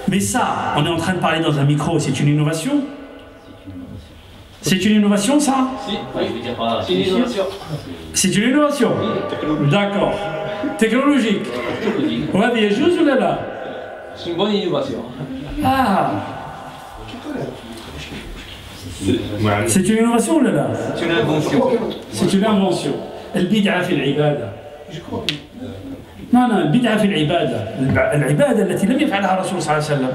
Mais ça, on est en train de parler dans un micro, c'est une innovation? C'est une innovation, ça? Si, oui, je veux dire pas. C'est une innovation. C'est une innovation? D'accord. Technologique. Ouais, mais il y a juste ou là là? C'est une bonne innovation. Ah! C'est une innovation ou là là? C'est une invention. C'est une invention. البدعة في العبادة. Non, non, البدعة في العبادة. العبادة التي لم يفعلها الرسول صلى الله عليه وسلم.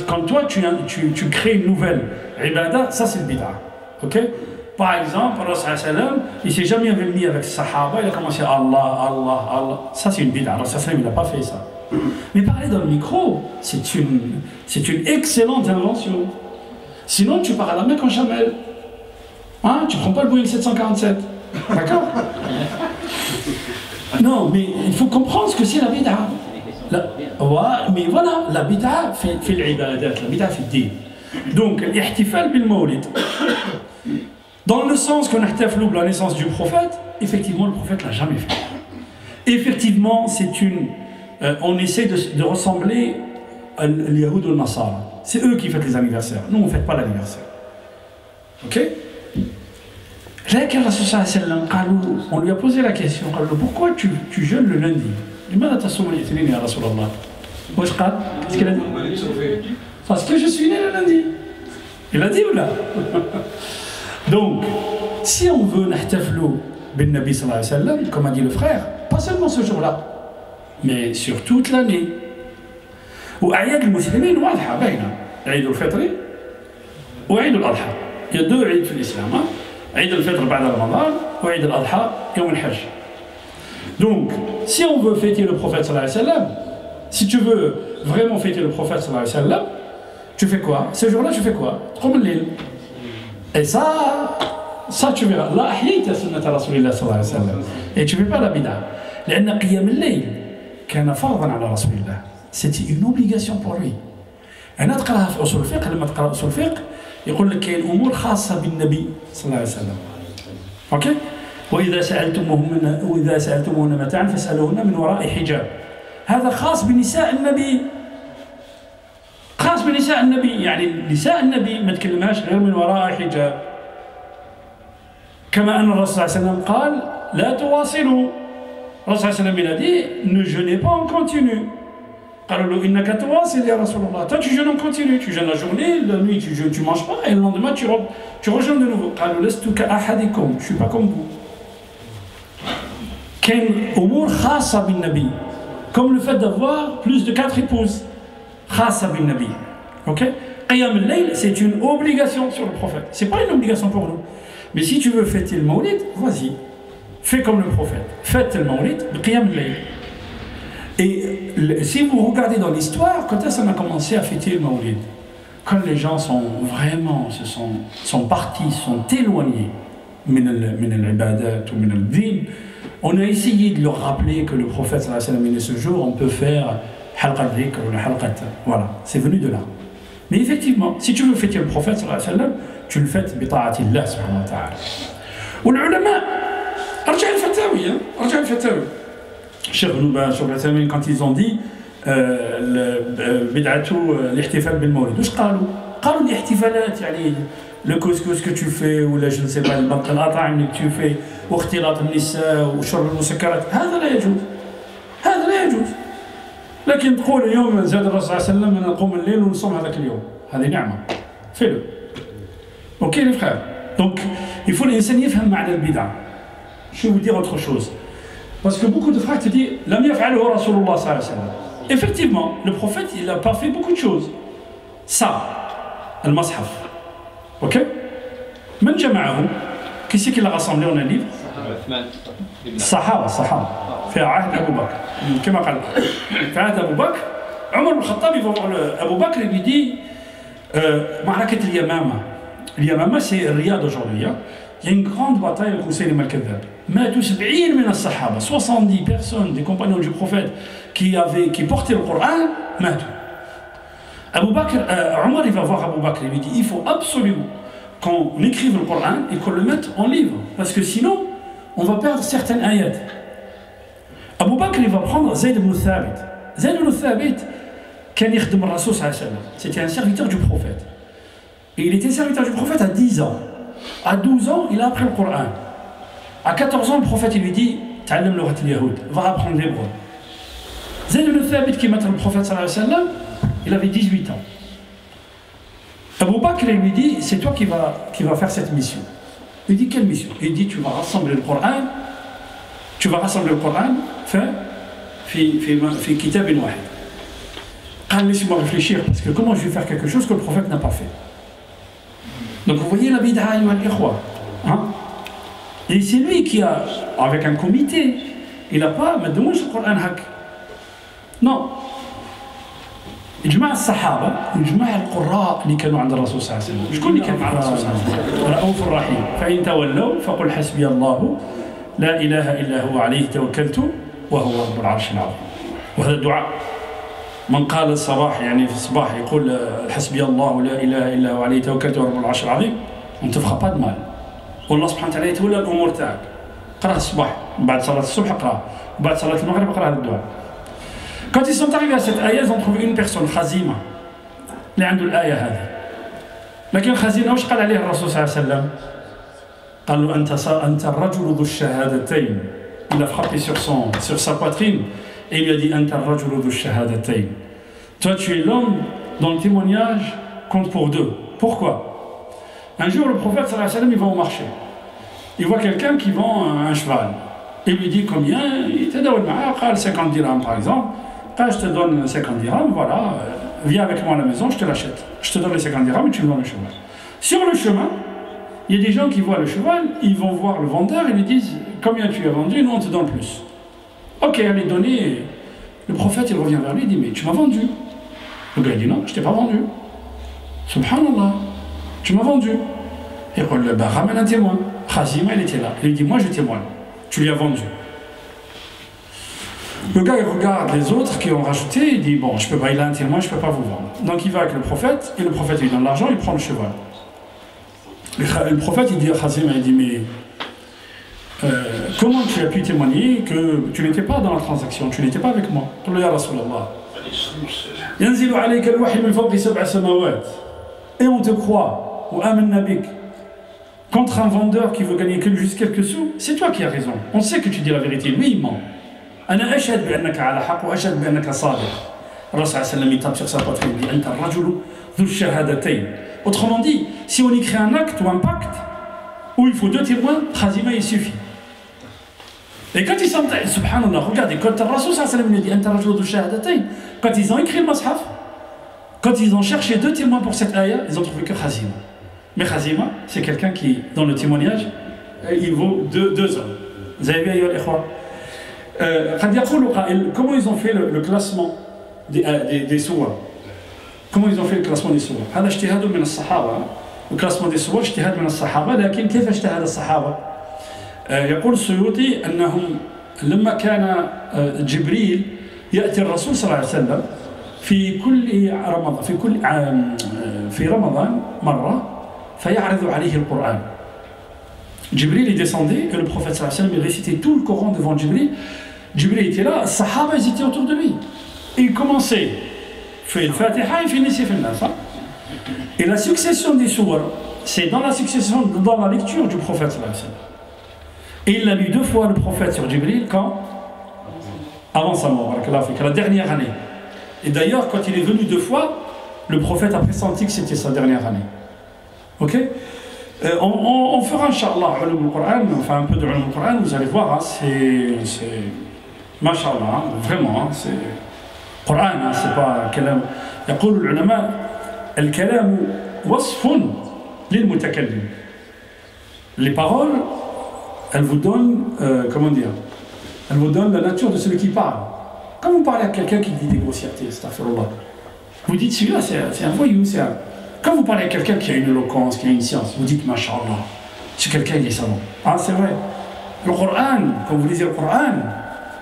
Quand toi tu crées une nouvelle ibada, ça c'est le bid'a. Ok? Par exemple, le Rasul sallam, il s'est jamais mis avec ses sahaba, il a commencé Allah, Allah, Allah. Ça c'est une bid'a. Le Rasul sallam, il n'a pas fait ça. Mais parler dans le micro, c'est une excellente invention. Sinon, tu pars à la Mecque en chamel. Hein? Tu prends pas le Boeing 747. D'accord? Non, mais il faut comprendre ce que c'est la bid'a. Mais voilà, la bid'a fait l'ibadat, la bid'a fait le din. Donc, l'ihtifal bil mawlid. Dans le sens qu'on ihtifal la naissance du prophète, effectivement, le prophète l'a jamais fait. Effectivement, on essaie de ressembler à l'Yahoud ou al-Nasara. C'est eux qui fêtent les anniversaires. Nous, on ne fête pas l'anniversaire. Ok? On lui a posé la question, pourquoi tu jeûnes le lundi? Qu'est-ce qu'il a dit? Parce que je suis né le lundi. Il a dit ou là? Donc, si on veut nahtaflou bin Nabi sallallahu alayhi wa sallam, comme a dit le frère, pas seulement ce jour-là, mais sur toute l'année. Ou أعياد المسلمين واضحة باينة. عيد الفطر وعيد الأضحى. Il y a deux عيد في l'islam. عيد الفطر بعد رمضان وعيد الأضحى يوم الحج. Donc, si on veut fêter le prophète sallallahu alayhi wa sallam, si tu veux vraiment fêter le prophète sallallahu alayhi wa sallam, tu fais quoi? Ce jour-là, tu fais quoi? Qom al-layl. Et ça tu verras. La ahyayta sunnata rasulillah sallallahu alayhi wa sallam. Et tu ne fais pas la bid'a. لأن قيام الليل كان فرضا على رسول الله. C'était une obligation pour lui. أنا تقراها في أصول الفقه، لما تقرأ أصول الفقه يقول لك كاين أمور خاصة بالنبي صلى الله عليه وسلم. أوكي؟ وإذا سألتموهن متاعا فاسألوهن من وراء حجاب. هذا خاص بنساء النبي. خاص بنساء النبي، يعني نساء النبي ما تكلمهاش غير من وراء حجاب. كما أن الرسول صلى الله عليه وسلم قال لا تواصلوا. الرسول صلى الله عليه وسلم a dit ne jeûnez pas en continu. قالوا له إنك تواصل يا رسول الله. Toi tu jeûnes en continu, tu jeûnes la journée, la nuit tu jeûnes, tu manges pas, et le lendemain tu rejeûnes de nouveau. قالوا لست كأحدكم, je suis pas comme vous. كاين أمور خاصة بالنبي, comme le fait d'avoir plus de 4 épouses. خاصة بالنبي. Ok? قيام الليل, c'est une obligation sur le prophète. C'est pas une obligation pour nous. Mais si tu veux fêter le Mawlid, vas-y. Fais comme le prophète. Fête le Mawlid, qiyam al-layl. Et si vous regardez dans l'histoire, quand est-ce qu'on a commencé à fêter le Mawlid? Quand les gens sont partis, sont éloignés min al-ibadat ou min al-din, on a essayé de leur rappeler que le prophète sallallahu alayhi wa sallam, ce jour, on peut faire halqa dhikr ou la halqa. Voilà, c'est venu de là. Mais effectivement, si tu veux fêter le prophète sallallahu alayhi wa sallam, tu le fêtes bi ta'atillah subhanahu wa ta'ala. Ou les ulama, arja al-fatawi, Cheikh Nouba, Cheikh Al-Thamine, quand ils ont dit l'ihtifal bil mawlid, واش قالوا؟ قالوا الاحتفالات يعني le couscous que tu fais ou je ne sais pas الأطعمة que tu fais واختلاط النساء وشرب المسكرات, هذا لا يجوز. هذا لا يجوز. لكن تقول اليوم زاد الرسول صلى الله عليه وسلم نقوم الليل ونصوم هذاك اليوم, هذه نعمة. fais-le. Ok les frères. Donc il faut l'insan يفهم معنى البدعة. Je vais vous dire autre chose. Parce que beaucoup de frères te disent Lam yaf'alhu Rasulullah sallallahu alayhi wa sallam. Effectivement, le prophète, il n'a pas fait beaucoup de choses. Ça, al-Mashaf. Ok? Man jama'ahu, qui c'est qui l'a rassemblé en un livre? Sahaba. Fait Ahd Abu Bakr. Comme on dit. Fait Ahd Abu Bakr. Omar al-Khattab, il va voir Abu Bakr et lui dit Ma'rakat al-Yamama. Al-Yamama, c'est Riyad aujourd'hui. Il y a une grande bataille au Conseil de Al-Kadhab. ماتوا 70 من الصحابة, 70 personnes des compagnons du prophète qui portaient le Coran, ماتوا. Abu Bakr, Omar, il va voir Abu Bakr et lui dit il faut absolument qu'on écrive le Coran et qu'on le mette en livre, parce que sinon on va perdre certaines ayats. Abu Bakr, il va prendre Zayd ibn Thabit. Zayd ibn Thabit, كان يخدم الرسول صلى الله عليه وسلم. C'était un serviteur du prophète. Et il était serviteur du prophète à 10 ans. À 12 ans, il a appris le Coran. À 14 ans, le prophète il lui dit تعلم لغة اليهود, va apprendre l'hébreu. Zayd ibn Thabit qui mate le prophète sallallahu alayhi wa sallam, il avait 18 ans. Abu Bakr lui dit c'est toi qui va faire cette mission. Il dit quelle mission? Il dit tu vas rassembler le Coran. Tu vas rassembler le Coran في كتاب واحد. قال laisse-moi réfléchir parce que comment je vais faire quelque chose que le prophète n'a pas fait. Donc vous voyez la bid'a ayyuha al-ikhwa, hein? Et c'est lui qui a, avec un comité, il n'a pas مدموش القرآن هك. Non. يجمع الصحابة يجمع القراء اللي كانوا عند الرسول صلى الله عليه وسلم. شكون اللي كان مع الرسول صلى الله عليه وسلم؟ رؤوف رحيم. فإن تولوا فقل حسبي الله لا إله إلا هو عليه توكلت وهو رب العرش العظيم. وهذا الدعاء من قال الصباح يعني في الصباح يقول حسبي الله لا إله إلا هو عليه توكلت وهو رب العرش العظيم on te fera pas de mal. والله سبحانه وتعالى يتولى الأمور تاعك. قرأ الصباح بعد صلاة الصبح قرأ بعد صلاة المغرب قرأ هذا الدعاء. Quand ils sont arrivés à cette ayah, ils ont trouvé une personne, Khazima, اللي عنده الآية هذه. لكن خزيمة وش قال عليه الرسول صلى الله عليه وسلم؟ قال له أنت الرجل ذو الشهادتين. Il a frappé sur sa poitrine et il lui a dit أنت الرجل ذو الشهادتين. Toi tu es l'homme dont le témoignage compte pour deux. Pourquoi? Un jour le prophète sallallahu alayhi wa sallam il va au marché. Il voit quelqu'un qui vend un cheval. Il lui dit combien? Il te donne 50 dirhams par exemple. Quand je te donne 50 dirhams, voilà, viens avec moi à la maison, je te l'achète. Je te donne les 50 dirhams et tu me donnes le cheval. Sur le chemin, il y a des gens qui voient le cheval, ils vont voir le vendeur et lui disent combien tu as vendu, nous on te donne plus. Ok, allez donner. Le prophète il revient vers lui et dit mais tu m'as vendu. Le gars il dit non, je t'ai pas vendu. Subhanallah, tu m'as vendu. Et il ramène un témoin. Khazima il était là. Il lui dit moi je témoigne. Tu lui as vendu. Le gars il regarde les autres qui ont rajouté, il dit bon je peux pas, il a un témoin, je peux pas vous vendre. Donc il va avec le prophète et le prophète lui donne l'argent, il prend le cheval. Le prophète il dit à Khazima, il dit mais comment tu as pu témoigner que tu n'étais pas dans la transaction, tu n'étais pas avec moi? قل له يا رسول الله ينزل عليك الوحي من فوق 7 سماوات et on te croit وآمنا بك contre un vendeur qui veut gagner juste quelques sous. C'est toi qui as raison, on sait que tu dis la vérité, lui il ment. أنا أشهد بأنك على حق وأشهد بأنك صادق. الرسول صلى الله عليه وسلم il tape sur sa poitrine, il dit أنت الرجل ذو الشهادتين. Autrement dit, si on écrit un acte ou un pacte où il faut deux témoins, Khazima il suffit. Et quand ils sont, subhanallah, regardez, quand le Rasul sallallahu alayhi wa sallam dit Anta rajul dhu shahadatayn, quand ils ont écrit le Mashaf, quand ils ont cherché deux témoins pour cette ayah, ils ont trouvé que Khazima. Mais Khazima, c'est quelqu'un qui, dans le témoignage, il vaut deux hommes. Vous avez vu, ayyuha al-ikhwa? Comment ils ont fait le classement des sourates? Comment ils ont fait le classement des sourates? هذا اجتهاد من الصحابة. Le classement des sourates اجتهاد من الصحابة، لكن كيف اجتهد الصحابة؟ يقول السيوطي أنهم لما كان جبريل يأتي الرسول صلى الله عليه وسلم في رمضان مرة فيعرض عليه القرآن. Jibril il descendait et le prophète sallallahu alayhi wa sallam il récitait tout le Coran devant Jibril. Jibril était là, les Sahaba ils étaient autour de lui. Et il commençait, fait le Fatiha et finissait le Nas. Et la succession des sourates, c'est dans la succession, dans la lecture du prophète sallallahu alayhi wa sallam. Et il l'a lu deux fois le prophète sur Jibril quand? Avant sa mort, la dernière année. Et d'ailleurs, quand il est venu deux fois, le prophète a pressenti que c'était sa dernière année. Ok? On fera, Inch'Allah, ulum al-Qur'an, enfin un peu de ulum al-Qur'an, vous allez voir, hein, c'est. Masha'Allah, hein, vraiment, hein, c'est. Qur'an, hein, c'est pas. يقول العلماء الكلام وصف للمتكلم. Les paroles, elles vous donnent, comment dire, elles vous donnent la nature de celui qui parle. Quand vous parlez à quelqu'un qui dit des grossièretés, astaghfirullah, vous dites celui-là c'est un voyou, c'est un. Quand vous parlez à quelqu'un qui a une éloquence, qui a une science, vous dites Masha'Allah, c'est quelqu'un qui est savant. Ah, c'est vrai. Le Coran, quand vous lisez le Coran,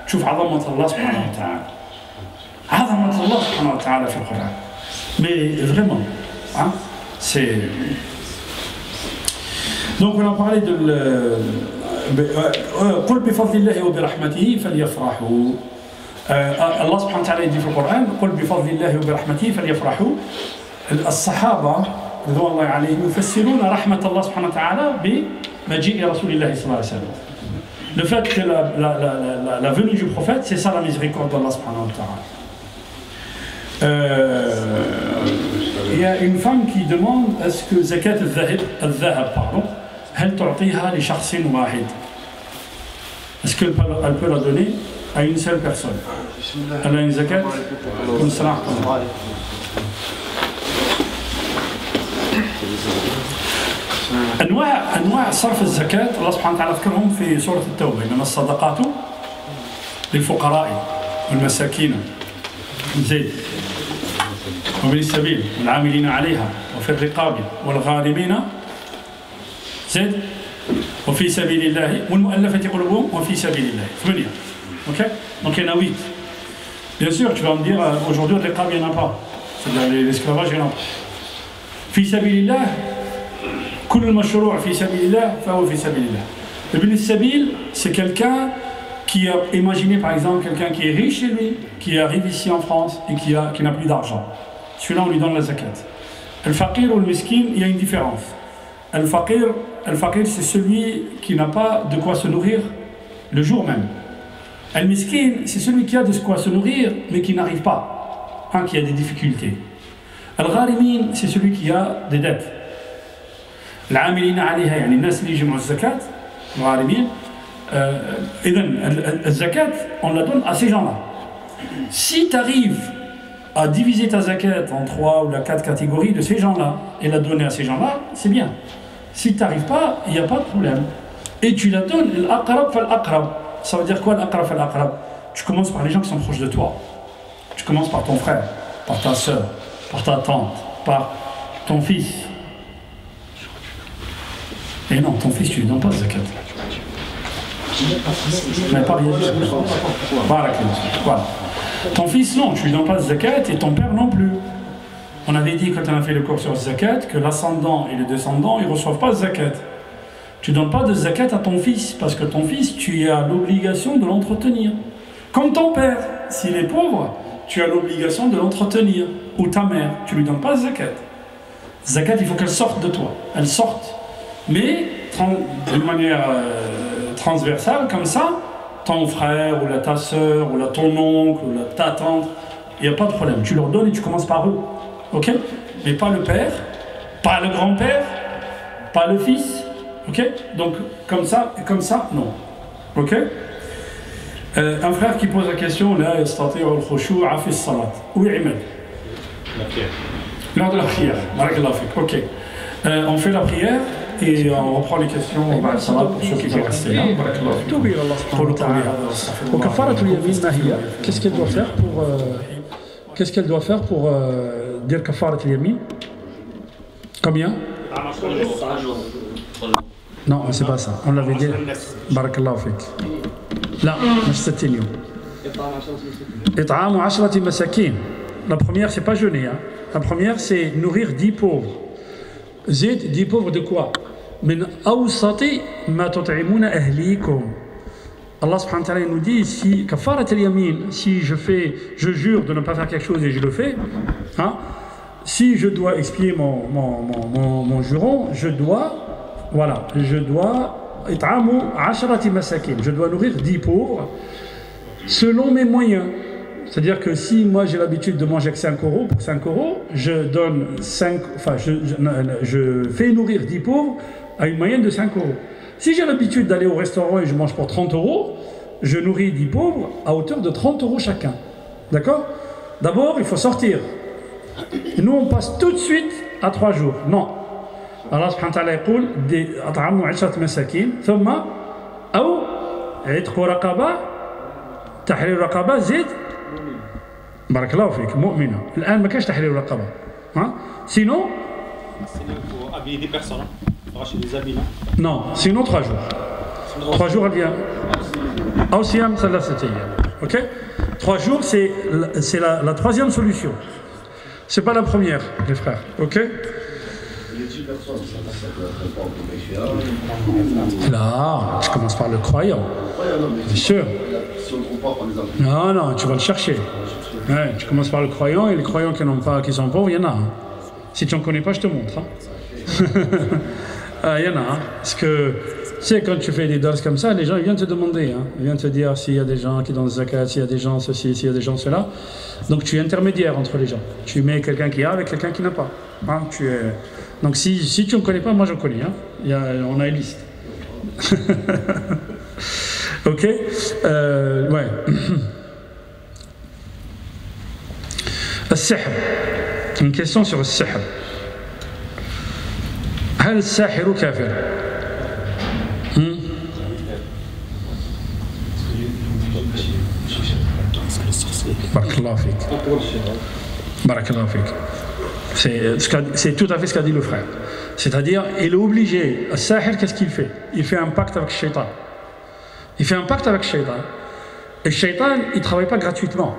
tu vois عظمة الله سبحانه وتعالى. عظمة الله سبحانه وتعالى في القرآن. Mais vraiment, hein, c'est. Donc on a parlé de قل بفضل الله وبرحمته فليفرحوا. Allah subhanahu wa ta'ala dit dans le Coran قل بفضل الله وبرحمته فليفرحوا. الصحابة رضوان الله عليهم يفسرون رحمة الله سبحانه وتعالى بمجيء رسول الله صلى الله عليه وسلم. Le fait que la venue du prophète, c'est ça la miséricorde d'Allah subhanahu wa ta'ala. Il y a une femme qui demande est-ce que zakat al-dhahab, pardon, هل تعطيها لشخص واحد? Est-ce qu'elle peut la donner à une seule personne? Elle a une zakat comme ça. أنواع صرف الزكاة الله سبحانه وتعالى ذكرهم في سورة التوبة إنما الصدقات للفقراء والمساكين زيد وبن السبيل والعاملين عليها وفي الرقاب والغارمين زيد وفي سبيل الله والمؤلفة قلوبهم وفي سبيل الله 8. Ok? Donc il y en a 8. Bien sûr, tu vas me dire aujourd'hui le riqab il n'y en a pas. C'est-à-dire l'esclavage il n'y en a pas. في سبيل الله كل المشروع في سبيل الله فهو في سبيل الله. Ibn al-Sabil, c'est quelqu'un qui a imaginé par exemple quelqu'un qui est riche chez lui, qui arrive ici en France et qui n'a plus d'argent. Celui-là on lui donne la zakat. Al-Faqir ou le miskin, il y a une différence. Al-Faqir c'est celui qui n'a pas de quoi se nourrir le jour même. Al-Miskin, c'est celui qui a de quoi se nourrir mais qui n'arrive pas, qui a des difficultés. Al-Gharimin, c'est celui qui a des dettes. العاملين عليها يعني الناس اللي يجمعوا الزكاة الغارمين إذن الزكاة on la donne à ces gens-là. Si tu arrives à diviser ta zakat en 3 ou 4 catégories de ces gens-là et la donner à ces gens-là, c'est bien. Si tu n'arrives pas, il n'y a pas de problème. Et tu la donnes l'aqrab fal-aqrab. Ça veut dire quoi l'aqrab fal-aqrab? Tu commences par les gens qui sont proches de toi. Tu commences par ton frère, par ta soeur, par ta tante, par ton fils. Et non, ton fils, tu lui donnes pas de zakat. Mais pas rien. Voilà. Ton fils, non, tu lui donnes pas de zakat et ton père non plus. On avait dit quand on a fait le cours sur zakat que l'ascendant et le descendant, ils ne reçoivent pas de zakat. Tu ne donnes pas de zakat à ton fils parce que ton fils, tu as l'obligation de l'entretenir. Comme ton père, s'il est pauvre, tu as l'obligation de l'entretenir. Ou ta mère, tu ne lui donnes pas de zakat. Zakat, il faut qu'elle sorte de toi. Elle sorte. Mais d'une manière transversale, comme ça, ton frère, ou ta soeur, ou ton oncle, ou ta tante, il n'y a pas de problème. Tu leur donnes et tu commences par eux. Ok? Mais pas le père, pas le grand-père, pas le fils. Ok? Donc, comme ça, non. Ok? Un frère qui pose la question, là, oui, Ahmed. La prière. Lors de la prière. Ok. On fait la prière. Et on reprend les questions بعد الصلاة pour ceux qui veulent rester là. توبي إلى الله سبحانه وتعالى. وكفارة اليمين ما هي؟ Qu'est-ce qu'elle doit faire pour dire كفارة اليمين? Combien? Non, c'est pas ça. On l'avait dit. بارك الله فيك. لا مش 60 يوم. إطعام 10 مساكين. La première c'est pas jeûner. La première c'est nourrir 10 pauvres. Zid, 10 pauvres de quoi? من أوسط ما تطعمون أهليكم. Allah subhanahu wa ta'ala nous dit si kafarat al-yamin, si je jure de ne pas faire quelque chose et je le fais, si je dois expier mon juron, je dois it'amu 10 masakin, je dois nourrir 10 pauvres selon mes moyens. C'est-à-dire que si moi j'ai l'habitude de manger avec 5 euros, pour 5 euros, je fais nourrir 10 pauvres à une moyenne de 5 euros. Si j'ai l'habitude d'aller au restaurant et je mange pour 30 euros, je nourris 10 pauvres à hauteur de 30 euros chacun. D'accord? D'abord, il faut sortir. Et nous, on passe tout de suite à 3 jours. Non. Allah subhanahu wa ta'ala يقول أطعموا 10 مساكين ثم أو عتق رقبة تحرير رقبة زيد بارك الله فيك مؤمنة. الآن ما كاش تحرير رقبة. Sinon il faut habiller des personnes, racheter des habits. Non, sinon 3 jours. 3 jours elle vient. أو صيام 3 أيام. Ok? 3 jours c'est la troisième solution. C'est pas la première, les frères. Ok? Là, je commence par le croyant. Bien sûr. si on ne trouve pas, par exemple. Non, non, tu vas le chercher. Ouais, tu commences par le croyant, et les croyants qui sont pauvres, il y en a. Hein. Si tu n'en connais pas, je te montre. Hein. Ah, il y en a. Hein. Parce que, tu sais, quand tu fais des dars comme ça, les gens ils viennent te demander. Hein. Ils viennent te dire s'il y a des gens qui donnent zakat, s'il y a des gens ceci, s'il y a des gens cela. Donc tu es intermédiaire entre les gens. Tu mets quelqu'un qui a avec quelqu'un qui n'a pas. Hein, tu es... Donc si tu ne connais pas, moi je connais. Hein. On a une liste. Ok, ouais. السحر. Une question sur le sihr. هل الساحر كافر؟ بارك الله فيك. بارك الله فيك. C'est tout à fait ce qu'a dit le frère. C'est-à-dire, il est obligé. Le sahir, qu'est-ce qu'il fait? Il fait un pacte avec le shaitan. Il fait un pacte avec le shaitan. Et le shaitan, il ne travaille pas gratuitement.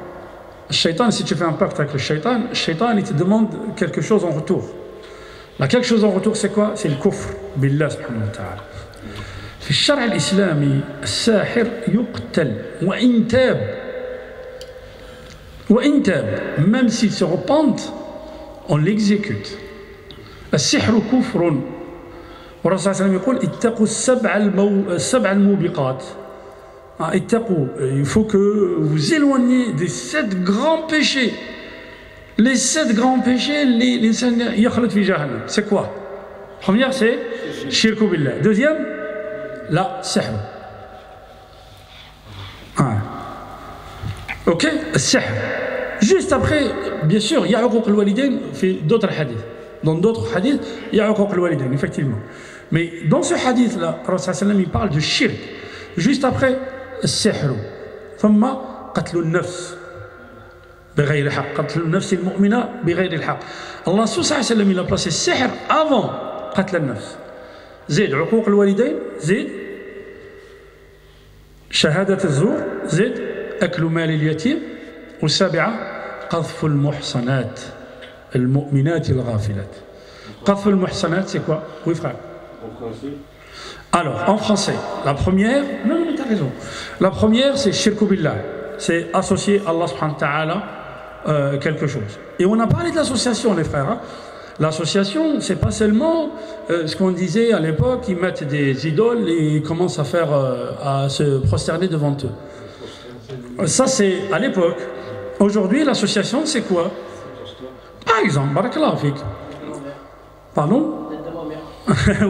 Le shaitan, si tu fais un pacte avec le shaitan, il te demande quelque chose en retour. La quelque chose en retour, c'est quoi? C'est le kufr. Billah subhanahu wa ta'ala. في الشرع الإسلامي الساحر يقتل وإن تاب même s'il se repente on l'exécute. السحر كفر والرسول صلى الله عليه وسلم يقول اتقوا السبع الموبقات. اتقوا, il faut que vous éloignez des 7 grands péchés. Les 7 grands péchés, يخلد في جهنم. C'est quoi? Première, c'est shirk billah. Deuxième, la sihr. Ok, sihr. Juste après, bien sûr, il y a uquq al-walidain fait d'autres hadiths. Dans d'autres hadiths, il y a uquq al-walidain, effectivement. Mais dans ce hadith-là, le Prophète sallam il parle de shirk. Juste après, السحر ثم قتل النفس بغير حق قتل النفس المؤمنة بغير الحق. Allah صلى الله عليه وسلم il a placé السحر avant قتل النفس. زيد عقوق الوالدين، زيد شهادة الزور، زيد أكل مال اليتيم، والسابعة قذف المحصنات المؤمنات الغافلات. قذف المحصنات c'est quoi? Oui frère. Alors, en français, la première, non, mais t'as raison. La première, c'est shirk billah, c'est associer Allah subhanahu wa ta'ala quelque chose. Et on a parlé de l'association, les frères. Hein. L'association, c'est pas seulement ce qu'on disait à l'époque, ils mettent des idoles et ils commencent à se prosterner devant eux. Ça, c'est à l'époque. Aujourd'hui, l'association, c'est quoi? Par exemple, barakallahu fik. Pardon?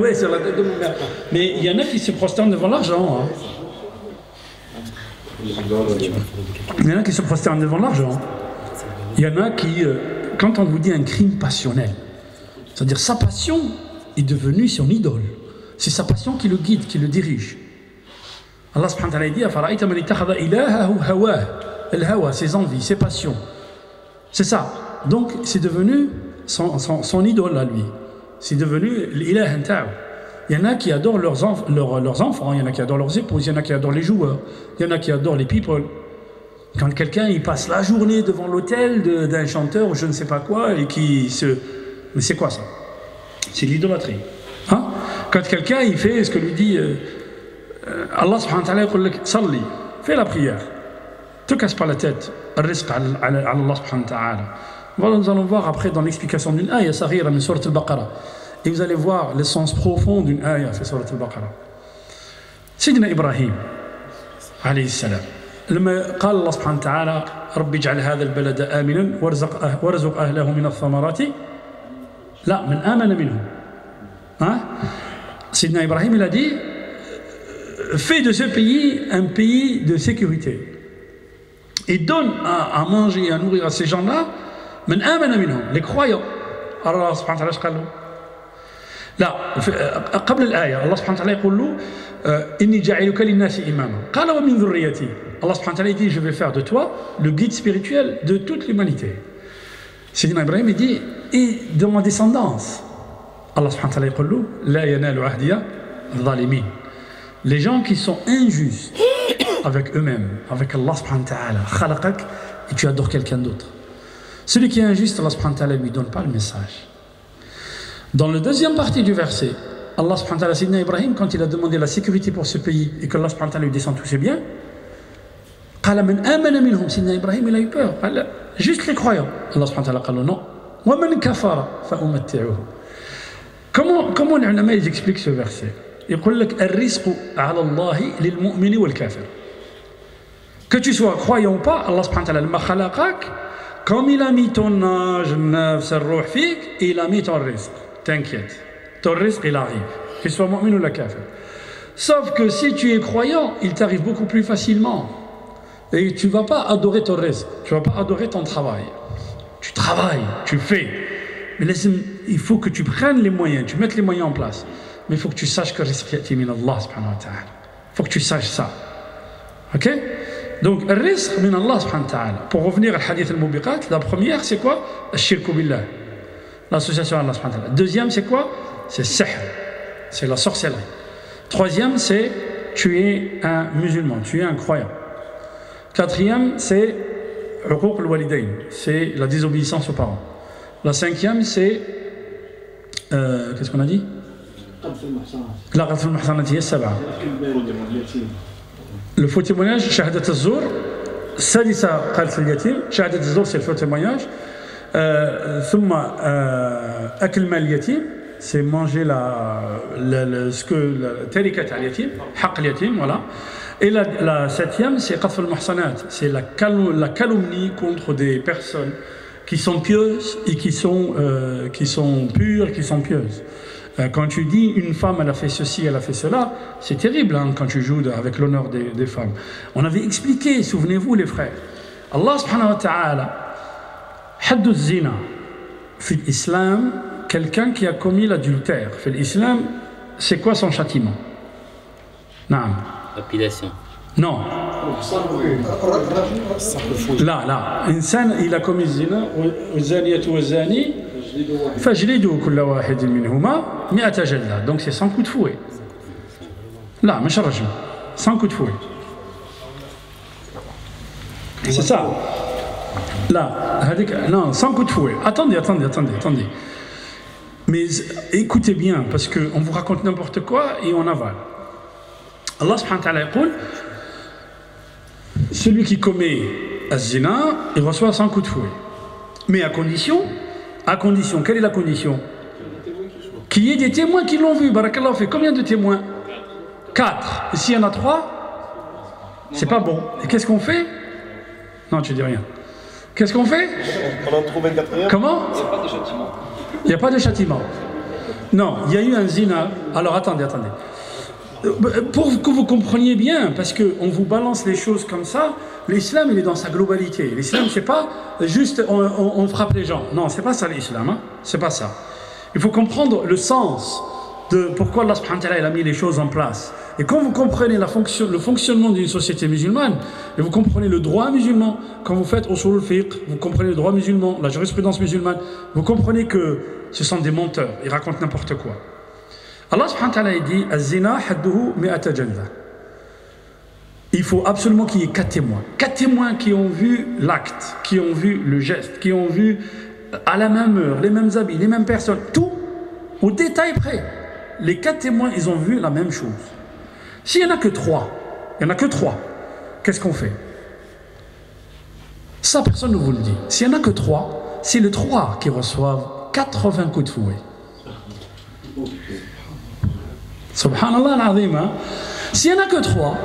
Oui, c'est la tête de mon mère. Mais il y en a qui se prosternent devant l'argent. Hein. Il y en a qui se prosternent devant l'argent. Il y en a qui, quand on vous dit un crime passionnel, c'est-à-dire sa passion est devenue son idole. C'est sa passion qui le guide, qui le dirige. Allah subhanahu wa ta'ala dit Afara'ayta man ittakhadha ilahahu hawah. El-hawa, ses envies, ses passions. C'est ça. Donc, c'est devenu son idole à lui. C'est devenu l'ilah ta'ala. Il y en a qui adorent leurs enfants, il y en a qui adorent leurs épouses, il y en a qui adorent les joueurs, il y en a qui adorent les people. Quand quelqu'un il passe la journée devant l'hôtel d'un chanteur ou je ne sais pas quoi et qui se... Mais c'est quoi ça? C'est l'idolâtrie. Hein? Quand quelqu'un il fait ce que lui dit Allah subhanahu wa ta'ala يقول لك صلي, fais la prière. Ne te casse pas la tête. الرزق على Allah subhanahu wa ta'ala. Nous allons voir après dans l'explication d'une ayah saghira min surat al-Baqarah. Et vous allez voir le sens profond d'une ayah في surat al-Baqarah. سيدنا إبراهيم عليه السلام لما قال الله سبحانه وتعالى رب اجعل هذا البلد آمنا وارزق أهله من الثمرات لا من آمن منهم. Hein? سيدنا إبراهيم il a dit fais de ce pays un pays de sécurité et donne à manger et à nourrir à ces gens-là من آمن منهم les croyants. الله سبحانه وتعالى ايش قال له؟ لا قبل الآية الله سبحانه وتعالى يقول له إني جاعلك للناس إماما قال ومن ذريتي. Allah subhanahu wa ta'ala dit je vais faire de toi le guide spirituel de toute l'humanité. Sayyidina Ibrahim dit et de ma descendance. Allah subhanahu wa ta'ala يقول له لا ينال عهدي الظالمين. Les gens qui sont injustes avec eux-mêmes, avec Allah subhanahu wa ta'ala, khalaqak, et tu adores quelqu'un d'autre. Celui qui est injuste, Allah subhanahu wa ta'ala lui donne pas le message. Dans la deuxième partie du verset, Allah subhanahu wa ta'ala, Sayyidina Ibrahim, quand il a demandé la sécurité pour ce pays et que Allah subhanahu wa ta'ala lui descend tous ses biens, قال من آمن منهم سيدنا إبراهيم il a eu peur قال juste les croyants Allah subhanahu wa ta'ala قال non ومن كفر فأمتعه. Comment les ulama ils expliquent ce verset? يقول لك الرزق على الله للمؤمن والكافر. Que tu sois croyant ou pas, Allah subhanahu wa ta'ala لما خلقك comme il a mis ton âge, nafs, الروح فيك, il a mis ton risque. T'inquiète, ton risque il arrive, qu'il soit mu'min ou la kafir. Sauf que si tu es croyant, il t'arrive beaucoup plus facilement. Et tu ne vas pas adorer ton risque, tu ne vas pas adorer ton travail. Tu travailles, tu fais. Mais il faut que tu prennes les moyens, tu mettes les moyens en place. Mais il faut que tu saches que le risque ya'ti min Allah subhanahu wa ta'ala. Il faut que tu saches ça. Ok? Donc, le risque min Allah subhanahu wa ta'ala. Pour revenir à hadith al-mubiqat, la première c'est quoi? Al-shirku billah. L'association à Allah subhanahu wa ta'ala. Deuxième c'est quoi? C'est sihr. C'est la sorcellerie. Troisième c'est tu es un musulman, tu es un croyant. Quatrième c'est uquq al-walidayn, c'est la désobéissance aux parents. La cinquième c'est qu'est-ce qu'on a dit? La qadf al-muhsanat hiya as-sab'a. Le faux témoignage, shahadat az-zur. السادسة قالت اليتيم. شهادة الزور c'est le faux témoignage. ثم أكل مال اليتيم, c'est manger ce que la tarikat al-yatim, haqq al-yatim, voilà. Et la septième, c'est qadf al-muhsanat, c'est la calomnie contre des personnes qui sont pieuses et qui sont pures, qui sont pieuses. Quand tu dis une femme elle a fait ceci, elle a fait cela, c'est terrible hein, quand tu joues avec l'honneur des femmes. On avait expliqué, souvenez-vous les frères, Allah subhanahu wa ta'ala, hadd az-zina, fi l'islam, quelqu'un qui a commis l'adultère. Fi l'islam, c'est quoi son châtiment? Naam. Lapidation. Non. Là, il a commis zina, والزانية والزاني فاجلدوا كل واحد منهما 100 جلدة. Donc c'est 100 coups de fouet. Là, مش رجم. 100 coups de fouet. C'est ça. Là, non, 100 coups de fouet. Attendez. Mais écoutez bien, parce qu'on vous raconte n'importe quoi et on avale. Allah subhanahu wa ta'ala يقول, celui qui commet az-zina, il reçoit 100 coups de fouet. Mais à condition, quelle est la condition? Qu'il y ait des témoins qui l'ont vu. Barakallahu fait combien de témoins? 4. Et s'il y en a 3, c'est pas bon. Et qu'est-ce qu'on fait? Non, tu dis rien. Qu'est-ce qu'on fait? On en trouve un quatrième. Comment? Il n'y a pas de châtiment. Non, il y a eu un zina. Alors attendez. Pour que vous compreniez bien, parce qu'on vous balance les choses comme ça, l'islam il est dans sa globalité. L'islam c'est pas juste on frappe les gens. Non, c'est pas ça l'islam. Hein? C'est pas ça. Il faut comprendre le sens de pourquoi Allah subhanahu wa ta'ala il a mis les choses en place. Et quand vous comprenez le fonctionnement d'une société musulmane, et vous comprenez le droit musulman, quand vous faites usul al-fiqh, vous comprenez le droit musulman, la jurisprudence musulmane, vous comprenez que ce sont des menteurs, ils racontent n'importe quoi. Allah subhanahu wa ta'ala dit az-zina hadduhu 100 jalda. Il faut absolument qu'il y ait 4 témoins. 4 témoins qui ont vu l'acte, qui ont vu le geste, qui ont vu à la même heure, les mêmes habits, les mêmes personnes, tout au détail près. Les 4 témoins, ils ont vu la même chose. S'il n'y en a que 3, qu'est-ce qu'on fait? Ça, personne ne vous le dit. S'il n'y en a que 3, c'est les 3 qui reçoivent 80 coups de fouet. Subhanallah al-azim. Hein? S'il n'y en a que 3,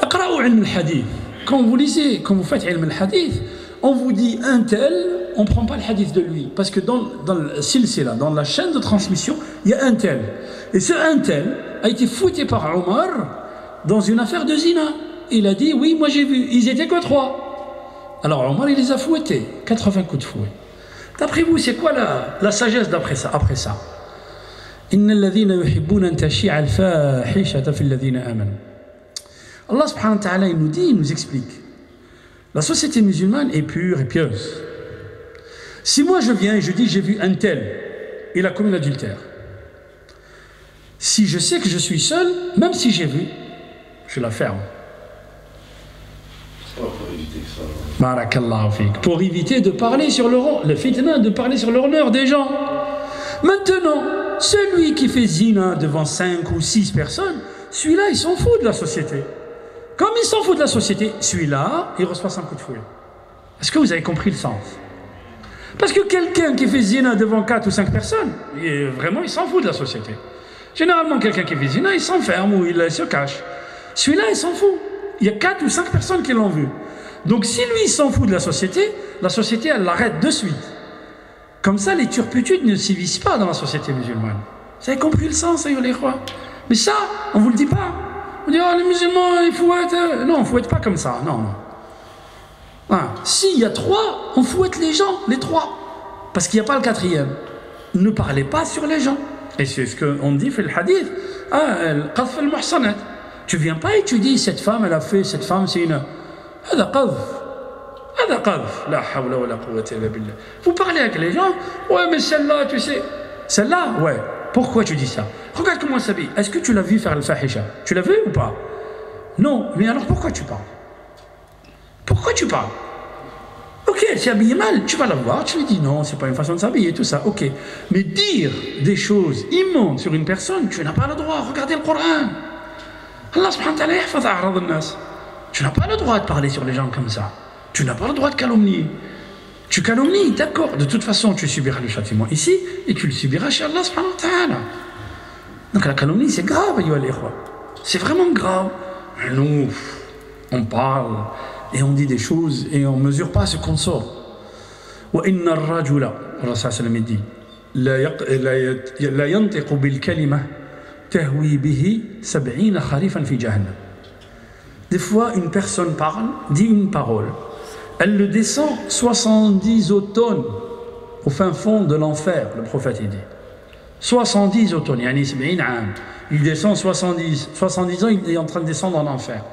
aqra'u ilm al-hadith. Quand vous lisez, quand vous faites ilm al-hadith, on vous dit un tel, on ne prend pas le hadith de lui. Parce que dans le silsila, dans la chaîne de transmission, il y a un tel. Et ce un tel a été fouetté par Omar dans une affaire de zina. Il a dit, oui, moi j'ai vu, ils étaient que 3. Alors Omar, il les a fouettés, 80 coups de fouet. D'après vous, c'est quoi la sagesse d'après ça, après ça? Inna alladhina yuhibbuna an tashi'a al-fahishata fi alladhina amanu. Allah subhanahu wa ta'ala, il nous dit, il nous explique. La société musulmane est pure et pieuse. Si moi je viens et je dis j'ai vu un tel, il a commis l'adultère. Si je sais que je suis seul, même si j'ai vu, je la ferme. Barakallahu fik. Pour éviter de parler sur le fitna, de parler sur l'honneur des gens. Maintenant, celui qui fait zina devant 5 ou 6 personnes, celui-là, il s'en fout de la société. Comme il s'en fout de la société, celui-là, il reçoit 100 coups de fouet. Est-ce que vous avez compris le sens? Parce que quelqu'un qui fait zina devant 4 ou 5 personnes, vraiment, il s'en fout de la société. Généralement, quelqu'un qui fait zina, il s'enferme ou il se cache. Celui-là, il s'en fout. Il y a 4 ou 5 personnes qui l'ont vu. Donc, si lui, il s'en fout de la société, elle l'arrête de suite. Comme ça, les turpitudes ne sévissent pas dans la société musulmane. Vous avez compris le sens, les rois? Mais ça, on ne vous le dit pas. On dit, oh, les musulmans, ils fouettent. Non, on ne fouette pas comme ça, non. S'il y a 3, on fouette les gens, les 3. Parce qu'il n'y a pas le 4e. Ne parlez pas sur les gens. Et c'est ce qu'on dit dans le hadith. Al-qadf al-muhsanat. Tu ne viens pas et tu dis, cette femme, elle a fait, cette femme, c'est une... Hada qadf. La hawla wa la quwwata illa billah. Vous parlez avec les gens, ouais, mais celle-là, tu sais. Celle-là, ouais. Pourquoi tu dis ça? Regarde comment elle s'habille. Est-ce que tu l'as vu faire le fahisha? Tu l'as vu ou pas? Non. Mais alors pourquoi tu parles? Pourquoi tu parles? Ok, elle s'est habillée mal, tu vas la voir, tu lui dis non, c'est pas une façon de s'habiller, tout ça, ok. Mais dire des choses immondes sur une personne, tu n'as pas le droit. Regardez le Coran. Allah subhanahu wa ta'ala yahfaz a'rad an-nas. Tu n'as pas le droit de parler sur les gens comme ça. Tu n'as pas le droit de calomnier. Tu calomnies, d'accord. De toute façon, tu subiras le châtiment ici et tu le subiras chez Allah subhanahu wa ta'ala. Donc la calomnie, c'est grave, ayyuha al-ikhwa. C'est vraiment grave. Mais nous, on parle et on dit des choses et on ne mesure pas ce qu'on sort. Wa inna ar-rajula, Allah sallallahu alayhi wa sallam dit, la yantiqu bil kalima tahwi bihi 70 kharifan fi jahannam. Des fois, une personne parle, dit une parole. Elle le descend 70 automnes au fin fond de l'enfer, le prophète il dit. 70 automnes, il descend 70 ans, il est en train de descendre en enfer.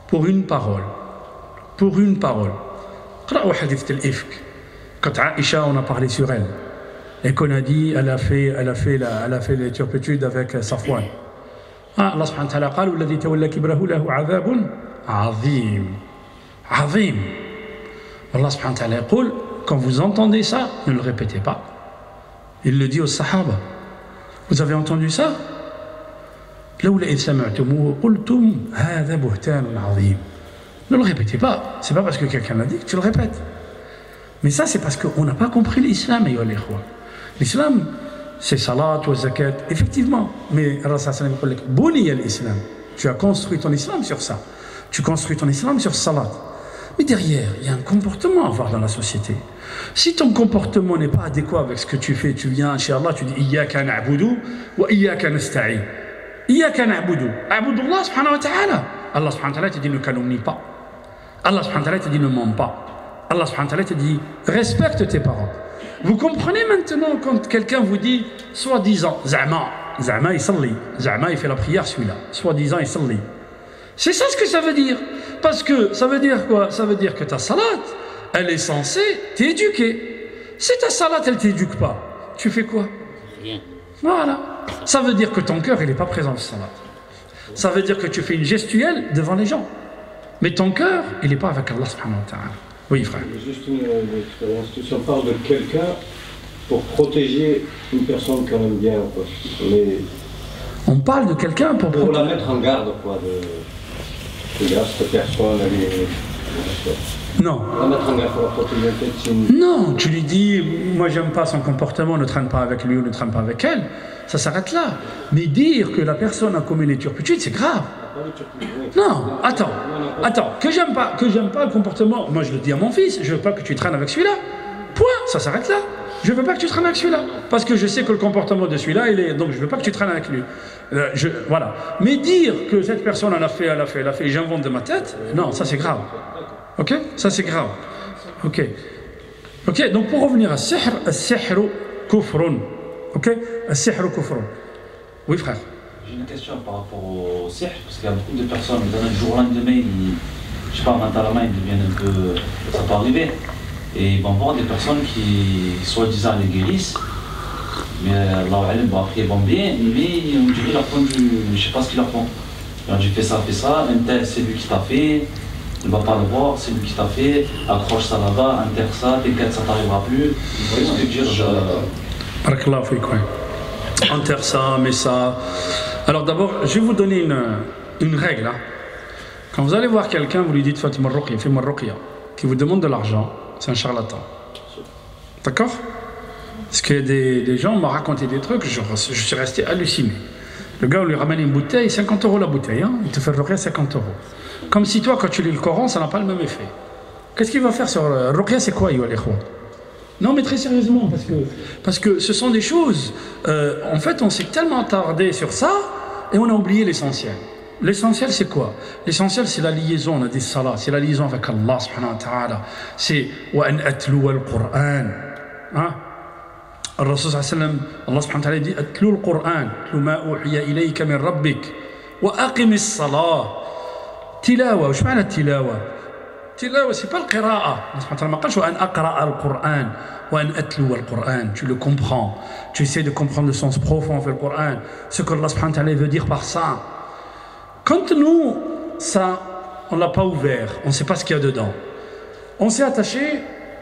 Pour une parole. Pour une parole. Quand Aïcha, on a parlé sur elle, et qu'on a dit, elle a fait les turpitudes avec Safwan. Allah subhanahu wa ta'ala قال والذي تولى كبره له عذاب عظيم عظيم. Allah subhanahu wa ta'ala يقول, quand vous entendez ça, ne le répétez pas. Il le dit aux Sahaba. Vous avez entendu ça? لولا إذ سمعتموه قلتم هذا بهتان عظيم. Ne le répétez pas. C'est pas parce que quelqu'un l'a dit que tu le répètes. Mais ça, c'est parce qu'on n'a pas compris l'islam, ayyuha al-ikhwa. L'islam, c'est salat ou zakat, effectivement. Mais Allah sallallahu alayhi wa sallam, buniya l'islam. Tu as construit ton islam sur ça. Tu construis ton islam sur salat. Mais derrière, il y a un comportement à avoir dans la société. Si ton comportement n'est pas adéquat avec ce que tu fais, tu viens chez Allah, tu dis Iyyaka na'budu wa iyyaka nasta'in. Iyyaka na'budu. A'budu Allah subhanahu wa ta'ala. Allah subhanahu wa ta'ala te dit ne calomnie pas. Allah subhanahu wa ta'ala te dit ne mens pas. Allah subhanahu wa ta'ala te dit respecte tes parents. Vous comprenez maintenant quand quelqu'un vous dit soi-disant Za'ma il salli, Za'ma il fait la prière celui-là, soi-disant il salli. C'est ça ce que ça veut dire. Parce que ça veut dire quoi? Ça veut dire que ta salat, elle est censée t'éduquer. Si ta salat, elle ne t'éduque pas, tu fais quoi? Rien. Voilà. Ça veut dire que ton cœur, il n'est pas présent dans la salat. Ça veut dire que tu fais une gestuelle devant les gens. Mais ton cœur, il n'est pas avec Allah subhanahu wa ta'ala. Oui, frère. Juste une expérience. Si on parle de quelqu'un pour protéger une personne qu'on aime bien, quoi. Mais on parle de quelqu'un pour la mettre en garde, quoi. Regarde, cette personne, elle est... Non. La mettre en garde pour la protéger, peut-être. Non, tu lui dis, moi j'aime pas son comportement, ne traîne pas avec lui ou ne traîne pas avec elle. Ça s'arrête là. Mais dire que la personne a commis les turpitudes, c'est grave. Non, attends, que j'aime pas le comportement, moi je le dis à mon fils, je veux pas que tu traînes avec celui-là. Point, ça s'arrête là. Je veux pas que tu traînes avec celui-là, parce que je sais que le comportement de celui-là, il est, donc je veux pas que tu traînes avec lui. Voilà. Mais dire que cette personne elle a fait, j'invente de ma tête, non, ça c'est grave. Ok, ça c'est grave. Ok, donc pour revenir à as-sihru kufrun. Ok, as-sihru kufrun. Oui frère. J'ai une question par rapport au sihr, parce qu'il y a beaucoup de personnes, du jour au lendemain, je sais pas, mentalement, ils deviennent un peu... Ça peut arriver. Et ils vont voir des personnes qui, soi-disant, les guérissent. Mais Allah, après, ils vont bien, mais on dirait qu'ils leur font je sais pas ce qu'ils leur font. Alors, j'ai fait ça, un tel, c'est lui qui t'a fait, il ne va pas le voir, c'est lui qui t'a fait, accroche ça là-bas, enterre ça, t'inquiète, ça t'arrivera plus. Qu'est-ce que dire Barakallahu fik, ouais. Enterre ça, mets ça. Alors d'abord, je vais vous donner une règle. Hein. Quand vous allez voir quelqu'un, vous lui dites Fatima Ruqya, fais-moi Ruqya, qui vous demande de l'argent, c'est un charlatan. D'accord? Parce que des gens m'ont raconté des trucs, je suis resté halluciné. Le gars, on lui ramène une bouteille, 50 € la bouteille, hein, il te fait Ruqya 50 €. Comme si toi, quand tu lis le Coran, ça n'a pas le même effet. Qu'est-ce qu'il va faire sur Ruqya, c'est quoi, non, mais très sérieusement, parce que ce sont des choses. En fait, on s'est tellement attardé sur ça et on a oublié l'essentiel. L'essentiel, c'est quoi? L'essentiel, c'est la liaison, on a dit salat, c'est la liaison avec Allah subhanahu wa ta'ala. C'est wa an atlu al-Qur'an. Hein? الرسول صلى الله عليه وسلم الله سبحانه وتعالى dit اتلو القرآن اتلو ما أوحي إليك من ربك وأقم الصلاة تلاوة. وش معنى التلاوة؟ التلاوة c'est pas القراءة. الله سبحانه وتعالى ما قالش وأن أقرأ القرآن وأن أتلو القرآن. Tu le comprends, tu essaies de comprendre le sens profond du Coran, ce que Allah subhanahu wa ta'ala veut dire par ça. Quand nous, ça, on l'a pas ouvert, on ne sait pas ce qu'il y a dedans. On s'est attaché,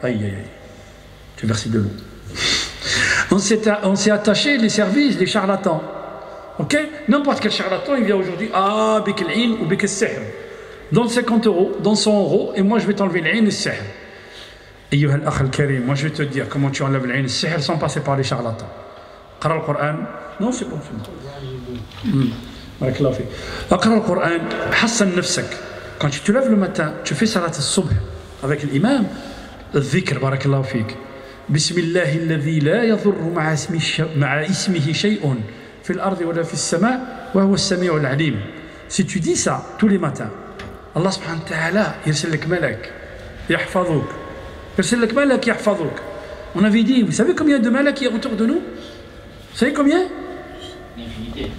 aïe aïe aïe, tu verses de l'eau. On s'est attaché les services des charlatans. Ok? N'importe quel charlatan, il vient aujourd'hui, ah, bik al-'in ou bik al-sihr. Donne 50 €, donne 100 €, et moi je vais t'enlever l'in et le sihr. Ayyuha al-akh al-karim, moi je vais te dire comment tu enlèves l'in et le sihr sans passer par les charlatans. Qara al-Qur'an. Non, c'est bon, c'est bon. Barakallahu fik. Qara al-Qur'an, hassan nafsak. Quand tu te lèves le matin, tu fais salat al-subh avec l'imam, le dhikr, barakallahu fik. بسم الله الذي لا يضر مع اسمه شيء في الأرض ولا في السماء وهو السميع العليم. Si tu dis ça tous les matins, Allah subhanahu wa ta'ala يرسل لك ملك يحفظك. يرسل لك ملك يحفظك. On avait dit, vous savez combien de malaks il y a autour de nous? Vous savez combien? Une infinité.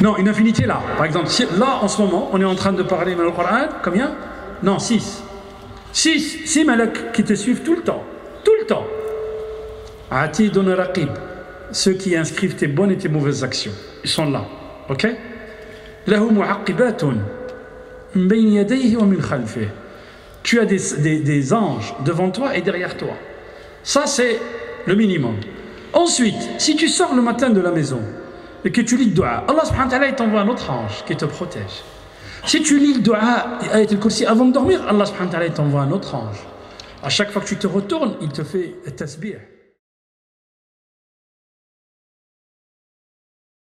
Non, une infinité là. Par exemple, là en ce moment, on est en train de parler dans le Coran. Combien? Non, 6. 6 malaks qui te suivent tout le temps. Tout le temps. Atidun raqib. Ceux qui inscrivent tes bonnes et tes mauvaises actions. Ils sont là. Ok? Lahu mu'aqibatun min bayni yadayhi wa min khalfih. Tu as des anges devant toi et derrière toi. Ça, c'est le minimum. Ensuite, si tu sors le matin de la maison et que tu lis le dua, Allah subhanahu wa ta'ala t'envoie un autre ange qui te protège. Si tu lis le dua et ayat al-kursi avant de dormir, Allah subhanahu wa ta'ala t'envoie un autre ange. À chaque fois que tu te retournes, il te fait tasbih.